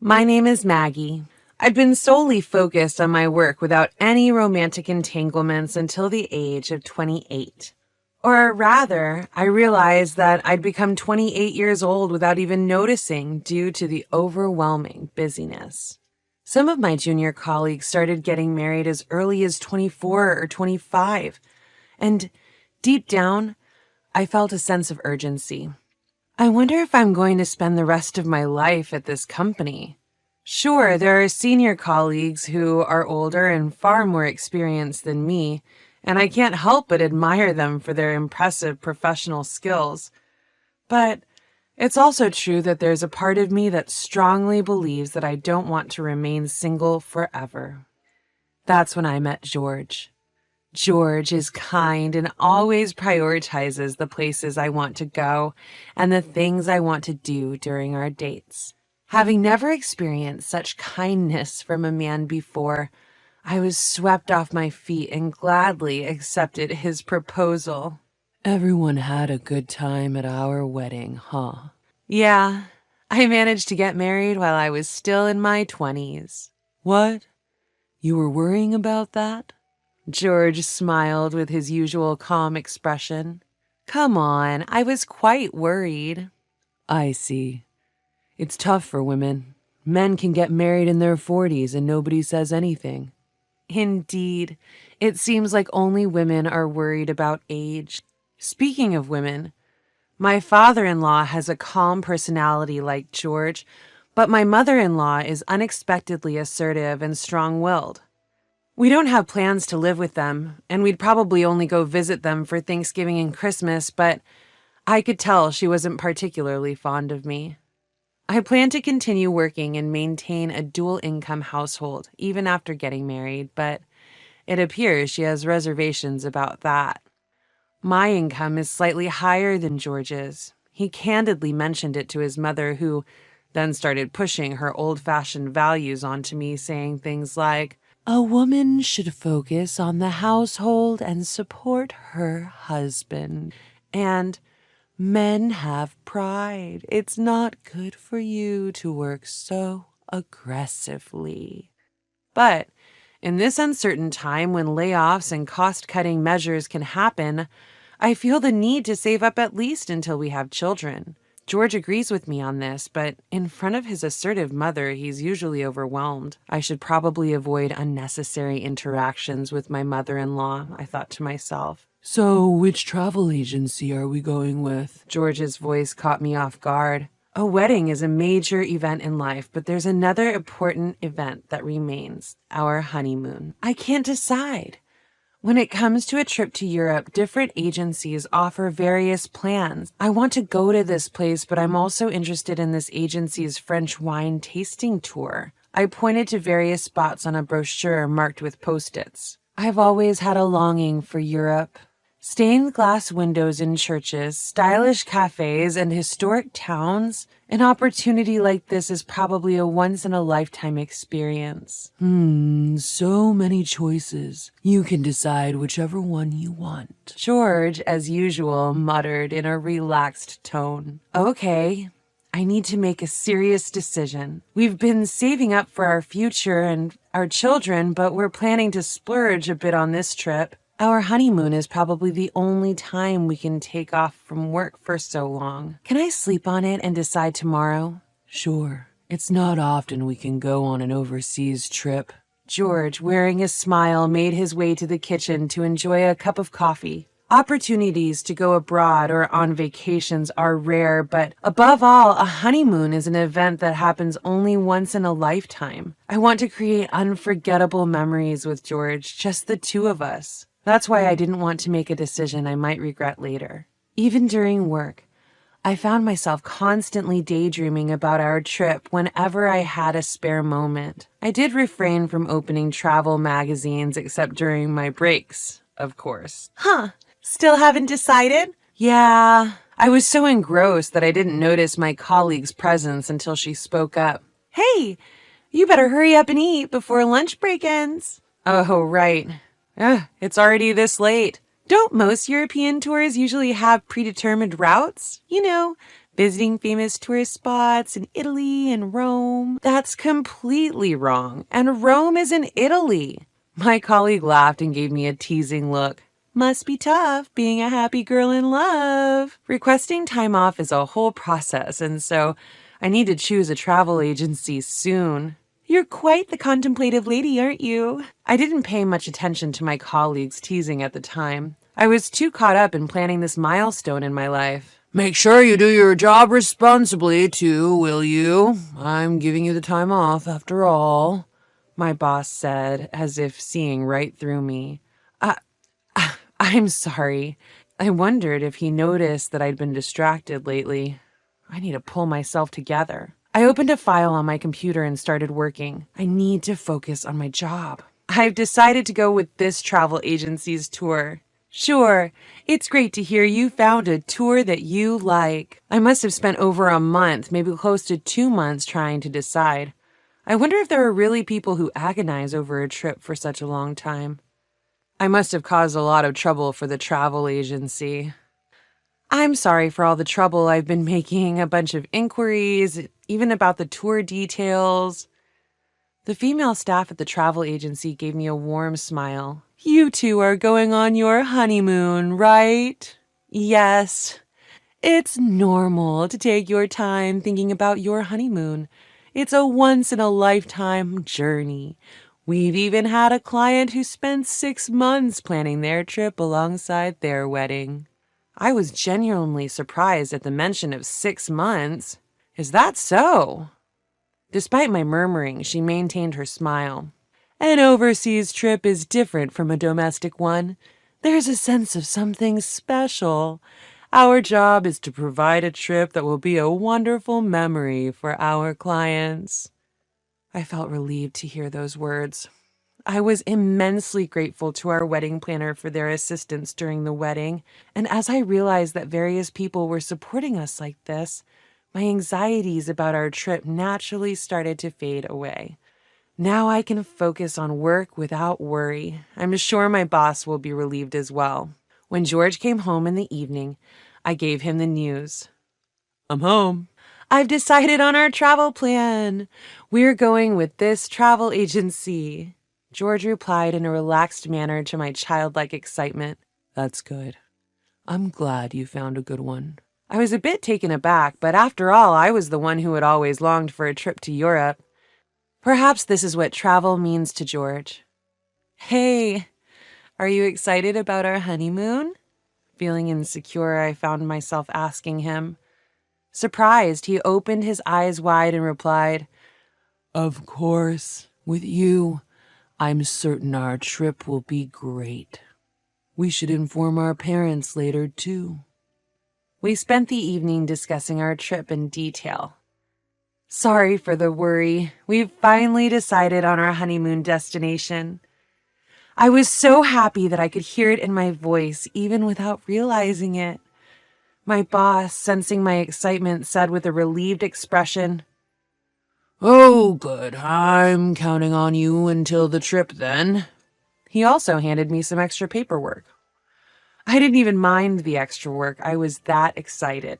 My name is Maggie. I'd been solely focused on my work without any romantic entanglements until the age of 28. Or rather, I realized that I'd become 28 years old without even noticing due to the overwhelming busyness. Some of my junior colleagues started getting married as early as 24 or 25, and deep down, I felt a sense of urgency. I wonder if I'm going to spend the rest of my life at this company. Sure, there are senior colleagues who are older and far more experienced than me, and I can't help but admire them for their impressive professional skills. But it's also true that there's a part of me that strongly believes that I don't want to remain single forever. That's when I met George. George is kind and always prioritizes the places I want to go and the things I want to do during our dates. Having never experienced such kindness from a man before, I was swept off my feet and gladly accepted his proposal. Everyone had a good time at our wedding, huh? Yeah, I managed to get married while I was still in my 20s. What? You were worrying about that? George smiled with his usual calm expression. Come on, I was quite worried. I see. It's tough for women. Men can get married in their 40s and nobody says anything. Indeed, it seems like only women are worried about age. Speaking of women, my father-in-law has a calm personality like George, but my mother-in-law is unexpectedly assertive and strong-willed. We don't have plans to live with them, and we'd probably only go visit them for Thanksgiving and Christmas, but I could tell she wasn't particularly fond of me. I plan to continue working and maintain a dual-income household, even after getting married, but it appears she has reservations about that. My income is slightly higher than George's. He candidly mentioned it to his mother, who then started pushing her old-fashioned values onto me, saying things like, "A woman should focus on the household and support her husband. And men have pride. It's not good for you to work so aggressively." But in this uncertain time when layoffs and cost-cutting measures can happen, I feel the need to save up at least until we have children. George agrees with me on this, but in front of his assertive mother, he's usually overwhelmed. I should probably avoid unnecessary interactions with my mother-in-law, I thought to myself. "So, which travel agency are we going with?" George's voice caught me off guard. A wedding is a major event in life, but there's another important event that remains, our honeymoon. I can't decide. When it comes to a trip to Europe, different agencies offer various plans. I want to go to this place, but I'm also interested in this agency's French wine tasting tour. I pointed to various spots on a brochure marked with Post-its. I've always had a longing for Europe. Stained glass windows in churches, stylish cafes, and historic towns. An opportunity like this is probably a once-in-a-lifetime experience. So many choices. You can decide whichever one you want. George, as usual, muttered in a relaxed tone. Okay, I need to make a serious decision. We've been saving up for our future and our children, but we're planning to splurge a bit on this trip. Our honeymoon is probably the only time we can take off from work for so long. Can I sleep on it and decide tomorrow? Sure. It's not often we can go on an overseas trip. George, wearing a smile, made his way to the kitchen to enjoy a cup of coffee. Opportunities to go abroad or on vacations are rare, but above all, a honeymoon is an event that happens only once in a lifetime. I want to create unforgettable memories with George, just the two of us. That's why I didn't want to make a decision I might regret later. Even during work, I found myself constantly daydreaming about our trip whenever I had a spare moment. I did refrain from opening travel magazines except during my breaks, of course. Still haven't decided? Yeah, I was so engrossed that I didn't notice my colleague's presence until she spoke up. Hey, you better hurry up and eat before lunch break ends. Oh, right. It's already this late. Don't most European tours usually have predetermined routes? You know, visiting famous tourist spots in Italy and Rome. That's completely wrong, and Rome is in Italy. My colleague laughed and gave me a teasing look. Must be tough being a happy girl in love. Requesting time off is a whole process, and so I need to choose a travel agency soon. You're quite the contemplative lady, aren't you? I didn't pay much attention to my colleagues' teasing at the time. I was too caught up in planning this milestone in my life. Make sure you do your job responsibly, too, will you? I'm giving you the time off, after all, my boss said, as if seeing right through me. I'm sorry. I wondered if he noticed that I'd been distracted lately. I need to pull myself together. I opened a file on my computer and started working. I need to focus on my job. I've decided to go with this travel agency's tour. Sure, it's great to hear you found a tour that you like. I must have spent over a month, maybe close to 2 months trying to decide. I wonder if there are really people who agonize over a trip for such a long time. I must have caused a lot of trouble for the travel agency. I'm sorry for all the trouble I've been making, a bunch of inquiries, even about the tour details. The female staff at the travel agency gave me a warm smile. You two are going on your honeymoon, right? Yes. It's normal to take your time thinking about your honeymoon. It's a once-in-a-lifetime journey. We've even had a client who spent 6 months planning their trip alongside their wedding. I was genuinely surprised at the mention of 6 months. Is that so? Despite my murmuring, she maintained her smile. An overseas trip is different from a domestic one. There's a sense of something special. Our job is to provide a trip that will be a wonderful memory for our clients. I felt relieved to hear those words. I was immensely grateful to our wedding planner for their assistance during the wedding, and as I realized that various people were supporting us like this, my anxieties about our trip naturally started to fade away. Now I can focus on work without worry. I'm sure my boss will be relieved as well. When George came home in the evening, I gave him the news. I'm home. I've decided on our travel plan. We're going with this travel agency. George replied in a relaxed manner to my childlike excitement. That's good. I'm glad you found a good one. I was a bit taken aback, but after all, I was the one who had always longed for a trip to Europe. Perhaps this is what travel means to George. Hey, are you excited about our honeymoon? Feeling insecure, I found myself asking him. Surprised, he opened his eyes wide and replied, Of course, with you, I'm certain our trip will be great. We should inform our parents later, too. We spent the evening discussing our trip in detail. Sorry for the worry. We've finally decided on our honeymoon destination. I was so happy that I could hear it in my voice, even without realizing it. My boss, sensing my excitement, said with a relieved expression, Oh, good. I'm counting on you until the trip, then. He also handed me some extra paperwork. I didn't even mind the extra work. I was that excited.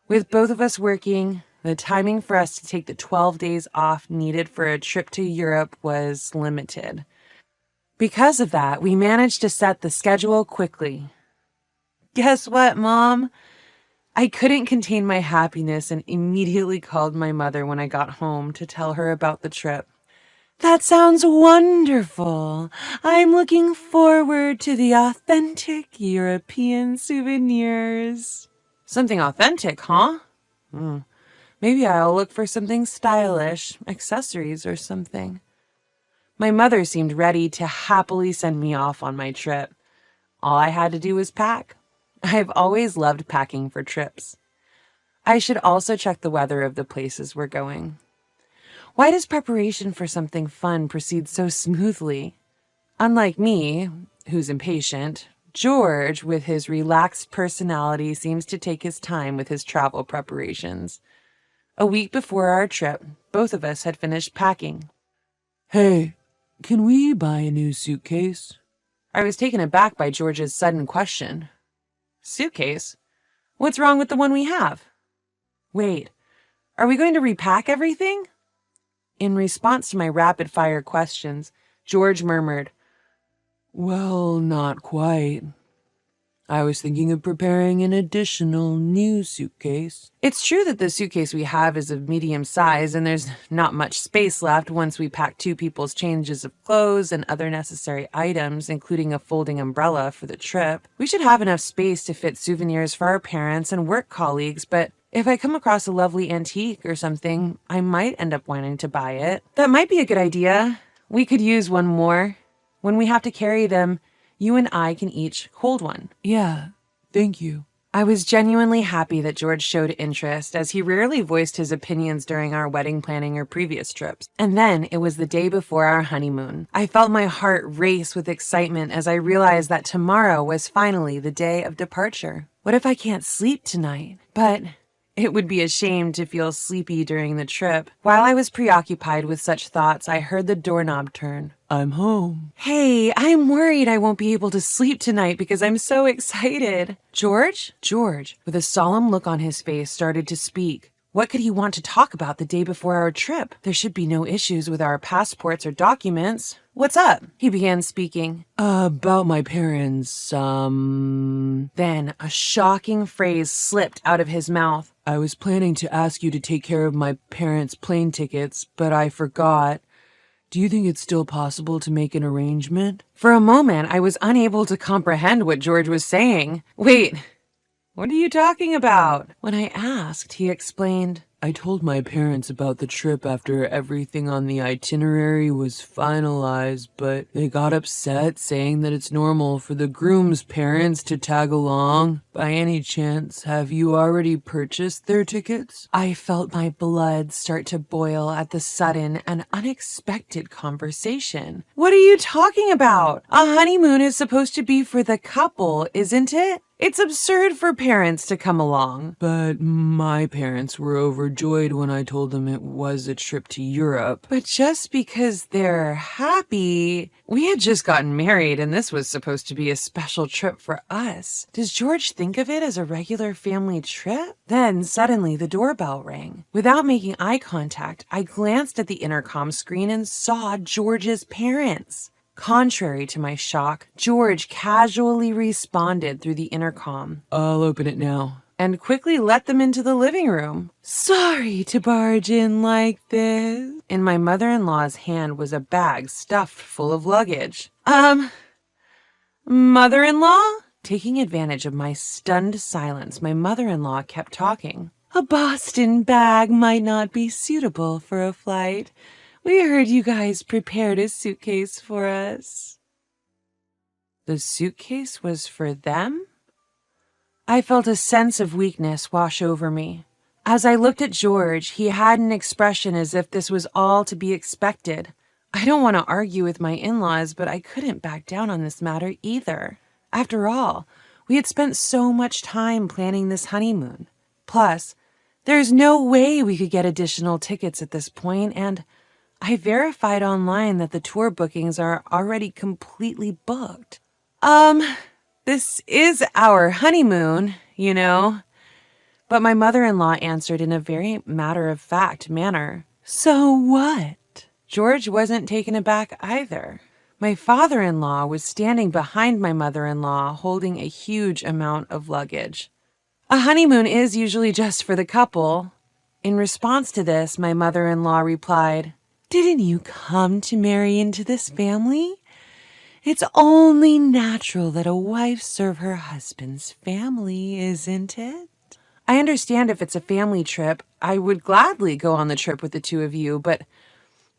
With both of us working, the timing for us to take the 12 days off needed for a trip to Europe was limited. Because of that, we managed to set the schedule quickly. Guess what, Mom? I couldn't contain my happiness and immediately called my mother when I got home to tell her about the trip. That sounds wonderful. I'm looking forward to the authentic European souvenirs. Something authentic, huh? Maybe I'll look for something stylish, accessories or something. My mother seemed ready to happily send me off on my trip. All I had to do was pack. I've always loved packing for trips. I should also check the weather of the places we're going. Why does preparation for something fun proceed so smoothly? Unlike me, who's impatient, George, with his relaxed personality, seems to take his time with his travel preparations. A week before our trip, both of us had finished packing. Hey, can we buy a new suitcase? I was taken aback by George's sudden question. Suitcase? What's wrong with the one we have? Wait, are we going to repack everything? In response to my rapid-fire questions, George murmured, Well, not quite. I was thinking of preparing an additional new suitcase. It's true that the suitcase we have is of medium size and there's not much space left once we pack 2 people's changes of clothes and other necessary items, including a folding umbrella for the trip. We should have enough space to fit souvenirs for our parents and work colleagues, but if I come across a lovely antique or something, I might end up wanting to buy it. That might be a good idea. We could use one more. When we have to carry them, you and I can each hold one. Yeah, thank you. I was genuinely happy that George showed interest, as he rarely voiced his opinions during our wedding planning or previous trips. And then it was the day before our honeymoon. I felt my heart race with excitement as I realized that tomorrow was finally the day of departure. What if I can't sleep tonight? But it would be a shame to feel sleepy during the trip. While I was preoccupied with such thoughts, I heard the doorknob turn. I'm home. Hey, I'm worried I won't be able to sleep tonight because I'm so excited. George? George, with a solemn look on his face, started to speak. What could he want to talk about the day before our trip? There should be no issues with our passports or documents. What's up? He began speaking. About my parents, Then a shocking phrase slipped out of his mouth. I was planning to ask you to take care of my parents' plane tickets, but I forgot. Do you think it's still possible to make an arrangement? For a moment, I was unable to comprehend what George was saying. Wait, what are you talking about? When I asked, he explained, I told my parents about the trip after everything on the itinerary was finalized, but they got upset, saying that it's normal for the groom's parents to tag along. By any chance, have you already purchased their tickets? I felt my blood start to boil at the sudden and unexpected conversation. What are you talking about? A honeymoon is supposed to be for the couple, isn't it? It's absurd for parents to come along. But my parents were overjoyed when I told them it was a trip to Europe. But just because they're happy, we had just gotten married and this was supposed to be a special trip for us. Does George think of it as a regular family trip? Then suddenly the doorbell rang. Without making eye contact, I glanced at the intercom screen and saw George's parents. Contrary to my shock, George casually responded through the intercom. I'll open it now. And quickly let them into the living room. Sorry to barge in like this. In my mother-in-law's hand was a bag stuffed full of luggage. Mother-in-law? Taking advantage of my stunned silence, my mother-in-law kept talking. A Boston bag might not be suitable for a flight. We heard you guys prepared a suitcase for us. The suitcase was for them? I felt a sense of weakness wash over me. As I looked at George, he had an expression as if this was all to be expected. I don't want to argue with my in-laws, but I couldn't back down on this matter either. After all, we had spent so much time planning this honeymoon. Plus, there's no way we could get additional tickets at this point, and I verified online that the tour bookings are already completely booked. This is our honeymoon, you know. But my mother-in-law answered in a very matter-of-fact manner. So what? George wasn't taken aback either. My father-in-law was standing behind my mother-in-law holding a huge amount of luggage. A honeymoon is usually just for the couple. In response to this, my mother-in-law replied, Didn't you come to marry into this family? It's only natural that a wife serve her husband's family, isn't it? I understand if it's a family trip, I would gladly go on the trip with the two of you, but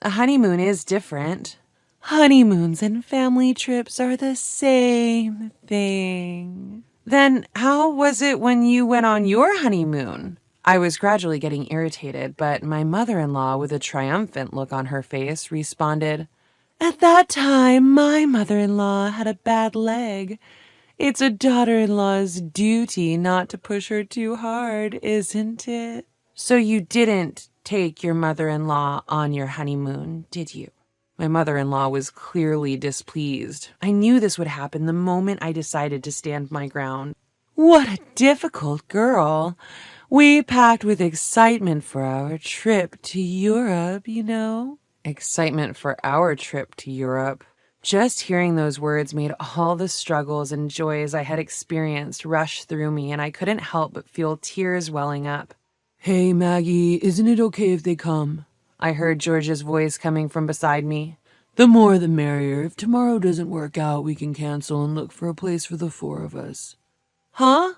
a honeymoon is different. Honeymoons and family trips are the same thing. Then how was it when you went on your honeymoon? I was gradually getting irritated, but my mother-in-law, with a triumphant look on her face, responded, At that time, my mother-in-law had a bad leg. It's a daughter-in-law's duty not to push her too hard, isn't it? So you didn't take your mother-in-law on your honeymoon, did you? My mother-in-law was clearly displeased. I knew this would happen the moment I decided to stand my ground. What a difficult girl. We packed with excitement for our trip to Europe, you know. Excitement for our trip to Europe. Just hearing those words made all the struggles and joys I had experienced rush through me, and I couldn't help but feel tears welling up. Hey, Maggie, isn't it okay if they come? I heard George's voice coming from beside me. The more the merrier. If tomorrow doesn't work out, we can cancel and look for a place for the four of us. Huh?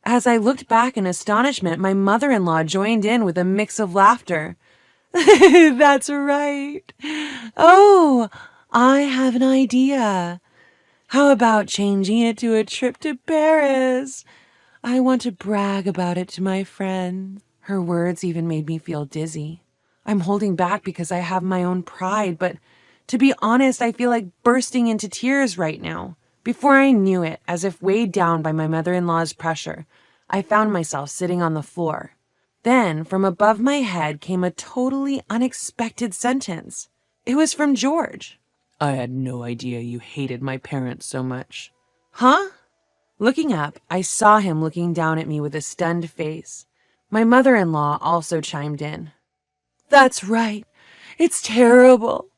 As I looked back in astonishment, my mother-in-law joined in with a mix of laughter. That's right. Oh, I have an idea. How about changing it to a trip to Paris? I want to brag about it to my friends. Her words even made me feel dizzy. I'm holding back because I have my own pride, but to be honest, I feel like bursting into tears right now. Before I knew it, as if weighed down by my mother-in-law's pressure, I found myself sitting on the floor. Then, from above my head came a totally unexpected sentence. It was from George. I had no idea you hated my parents so much. Huh? Looking up, I saw him looking down at me with a stunned face. My mother-in-law also chimed in. That's right. It's terrible.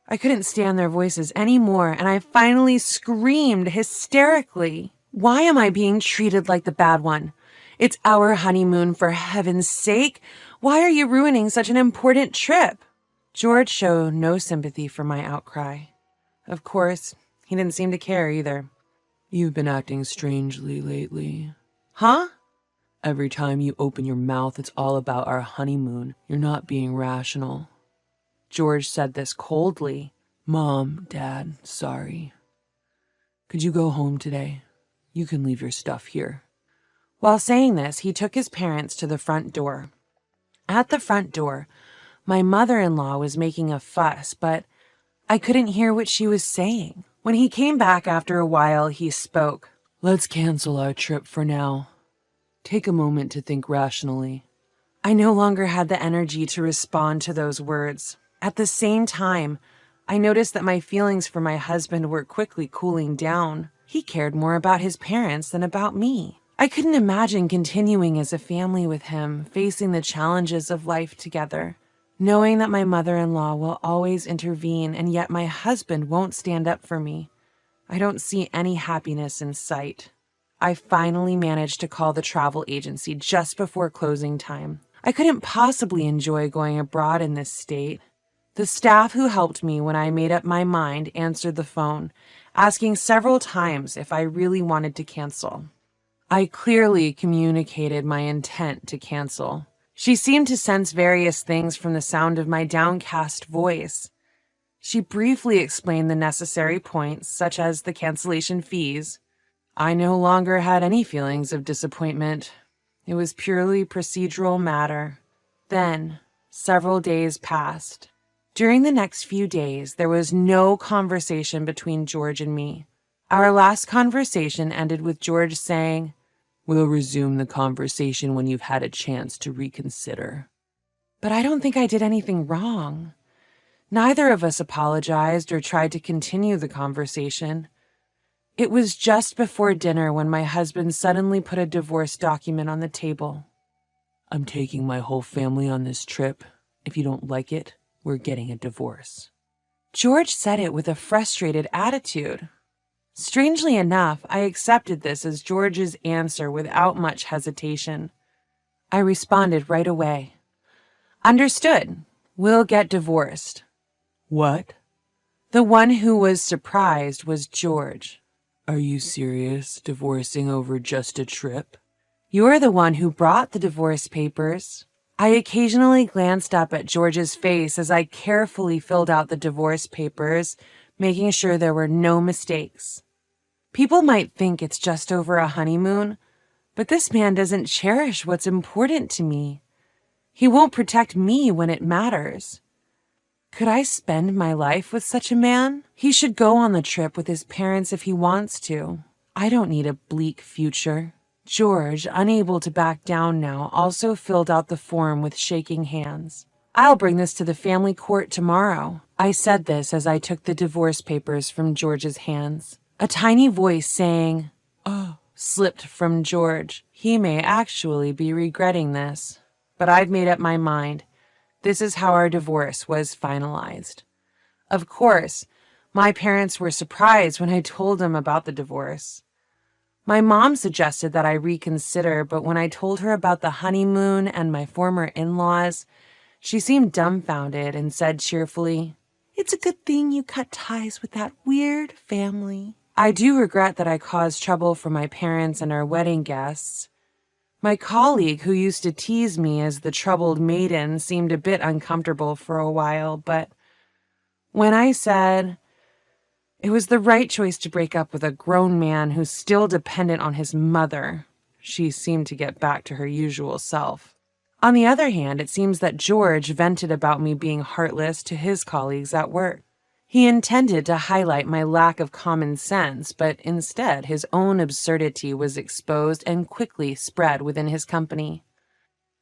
I couldn't stand their voices anymore, and I finally screamed hysterically. Why am I being treated like the bad one? It's our honeymoon, for heaven's sake. Why are you ruining such an important trip? George showed no sympathy for my outcry. Of course, he didn't seem to care either. You've been acting strangely lately. Huh? Every time you open your mouth, it's all about our honeymoon. You're not being rational. George said this coldly. Mom, Dad, sorry. Could you go home today? You can leave your stuff here. While saying this, he took his parents to the front door. At the front door, my mother-in-law was making a fuss, but I couldn't hear what she was saying. When he came back after a while, he spoke. Let's cancel our trip for now. Take a moment to think rationally. I no longer had the energy to respond to those words. At the same time, I noticed that my feelings for my husband were quickly cooling down. He cared more about his parents than about me. I couldn't imagine continuing as a family with him, facing the challenges of life together, knowing that my mother-in-law will always intervene and yet my husband won't stand up for me. I don't see any happiness in sight. I finally managed to call the travel agency just before closing time. I couldn't possibly enjoy going abroad in this state. The staff who helped me when I made up my mind answered the phone, asking several times if I really wanted to cancel. I clearly communicated my intent to cancel. She seemed to sense various things from the sound of my downcast voice. She briefly explained the necessary points, such as the cancellation fees. I no longer had any feelings of disappointment. It was purely procedural matter. Then, several days passed. During the next few days, there was no conversation between George and me. Our last conversation ended with George saying, "We'll resume the conversation when you've had a chance to reconsider." But I don't think I did anything wrong. Neither of us apologized or tried to continue the conversation. It was just before dinner when my husband suddenly put a divorce document on the table. "I'm taking my whole family on this trip. If you don't like it, we're getting a divorce." George said it with a frustrated attitude. Strangely enough, I accepted this as George's answer without much hesitation. I responded right away. "Understood. We'll get divorced." "What?" The one who was surprised was George. "Are you serious? Divorcing over just a trip?" "You're the one who brought the divorce papers." I occasionally glanced up at George's face as I carefully filled out the divorce papers, making sure there were no mistakes. People might think it's just over a honeymoon, but this man doesn't cherish what's important to me. He won't protect me when it matters. Could I spend my life with such a man? He should go on the trip with his parents if he wants to. I don't need a bleak future. George, unable to back down now, also filled out the form with shaking hands. "I'll bring this to the family court tomorrow." I said this as I took the divorce papers from George's hands. A tiny voice saying, slipped from George. He may actually be regretting this. But I'd made up my mind. This is how our divorce was finalized. Of course, my parents were surprised when I told them about the divorce. My mom suggested that I reconsider, but when I told her about the honeymoon and my former in-laws, she seemed dumbfounded and said cheerfully, "It's a good thing you cut ties with that weird family." I do regret that I caused trouble for my parents and our wedding guests. My colleague who used to tease me as the troubled maiden seemed a bit uncomfortable for a while, but when I said it was the right choice to break up with a grown man who's still dependent on his mother, she seemed to get back to her usual self. On the other hand, it seems that George vented about me being heartless to his colleagues at work. He intended to highlight my lack of common sense, but instead his own absurdity was exposed and quickly spread within his company.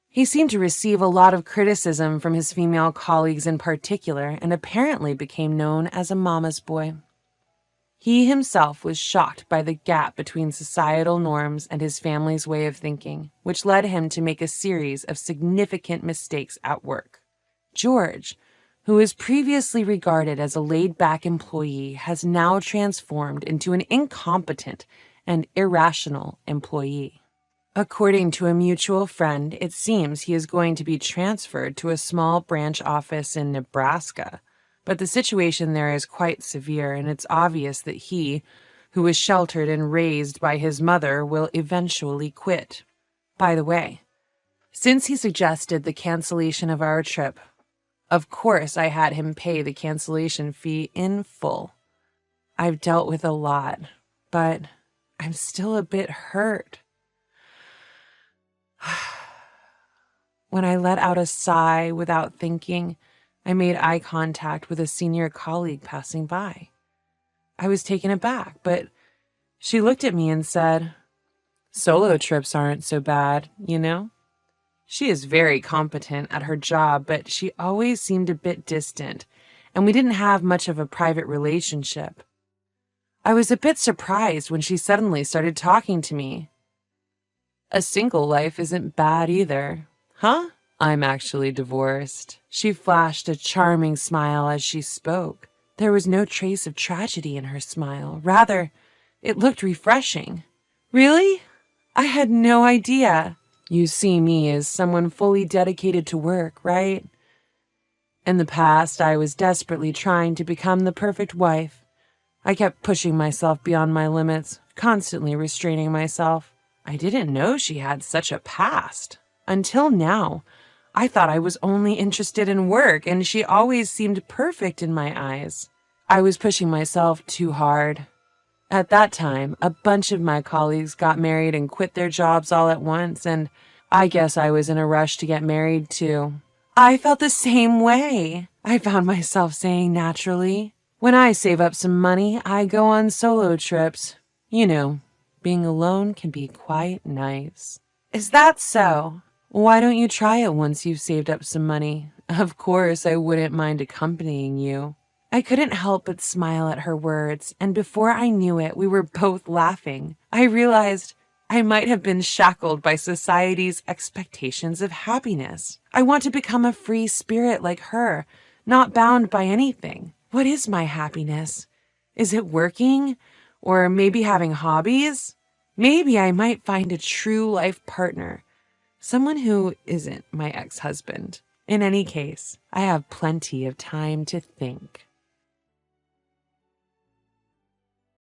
He seemed to receive a lot of criticism from his female colleagues in particular, and apparently became known as a mama's boy. He himself was shocked by the gap between societal norms and his family's way of thinking, which led him to make a series of significant mistakes at work. George, who was previously regarded as a laid-back employee, has now transformed into an incompetent and irrational employee. According to a mutual friend, it seems he is going to be transferred to a small branch office in Nebraska. But the situation there is quite severe, and it's obvious that he, who was sheltered and raised by his mother, will eventually quit. By the way, since he suggested the cancellation of our trip, of course I had him pay the cancellation fee in full. I've dealt with a lot, but I'm still a bit hurt. When I let out a sigh without thinking, I made eye contact with a senior colleague passing by. I was taken aback, but she looked at me and said, "Solo trips aren't so bad, you know?" She is very competent at her job, but she always seemed a bit distant, and we didn't have much of a private relationship. I was a bit surprised when she suddenly started talking to me. "A single life isn't bad either." "Huh? I'm actually divorced." She flashed a charming smile as she spoke. There was no trace of tragedy in her smile. Rather, it looked refreshing. "Really? I had no idea. You see me as someone fully dedicated to work, right? In the past, I was desperately trying to become the perfect wife. I kept pushing myself beyond my limits, constantly restraining myself. I didn't know she had such a past. Until now, I thought I was only interested in work, and she always seemed perfect in my eyes. I was pushing myself too hard. At that time, a bunch of my colleagues got married and quit their jobs all at once, and I guess I was in a rush to get married too. I felt the same way, I found myself saying naturally. When I save up some money, I go on solo trips. You know, being alone can be quite nice." "Is that so? Why don't you try it once you've saved up some money? Of course, I wouldn't mind accompanying you." I couldn't help but smile at her words, and before I knew it, we were both laughing. I realized I might have been shackled by society's expectations of happiness. I want to become a free spirit like her, not bound by anything. What is my happiness? Is it working? Or maybe having hobbies? Maybe I might find a true life partner. Someone who isn't my ex-husband. In any case, I have plenty of time to think.